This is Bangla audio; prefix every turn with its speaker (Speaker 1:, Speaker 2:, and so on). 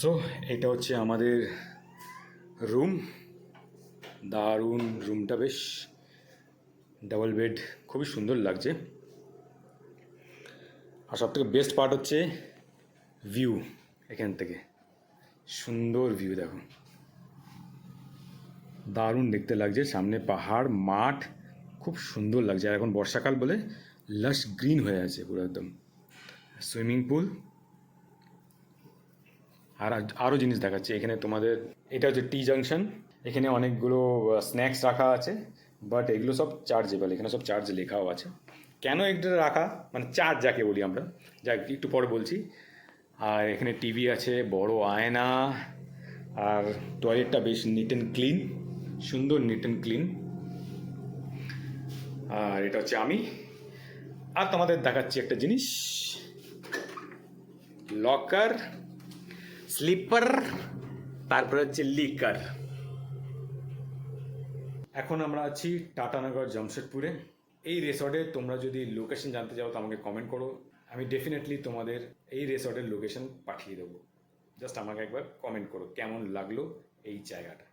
Speaker 1: সো এটা হচ্ছে আমাদের রুম। দারুণ রুমটা, বেশ ডাবল বেড, খুবই সুন্দর লাগছে। আর সব থেকে বেস্ট পার্ট হচ্ছে ভিউ। এখান থেকে সুন্দর ভিউ দেখো, দারুণ দেখতে লাগছে। সামনে পাহাড়, মাঠ, খুব সুন্দর লাগছে। আর এখন বর্ষাকাল বলে লাশ গ্রিন হয়ে আছে পুরো একদম। সুইমিং পুল, আর আরও জিনিস দেখাচ্ছে এখানে তোমাদের। এটা হচ্ছে টি জাংশন। এখানে অনেকগুলো স্ন্যাক্স রাখা আছে, বাট এগুলো সব চার্জেবল। এখানে সব চার্জ লেখাও আছে। কেন এটা রাখা, মানে চার্জ যাকে বলি আমরা, যা একটু পরে বলছি। আর এখানে টিভি আছে, বড় আয়না, আর টয়লেটটা বেশ নিট অ্যান্ড ক্লিন, সুন্দর নিট অ্যান্ড ক্লিন। আর এটা হচ্ছে আমি। আর তোমাদের দেখাচ্ছি একটা জিনিস, লকার, স্লিপার, তারপরে হচ্ছে লিকার। এখন আমরা আছি টাটানগর জামশেদপুরে। এই রিসর্টে তোমরা যদি লোকেশন জানতে চাও তো আমাকে কমেন্ট করো, আমি ডেফিনেটলি তোমাদের এই রিসর্টের লোকেশন পাঠিয়ে দেবো। জাস্ট আমাকে একবার কমেন্ট করো কেমন লাগলো এই জায়গাটা।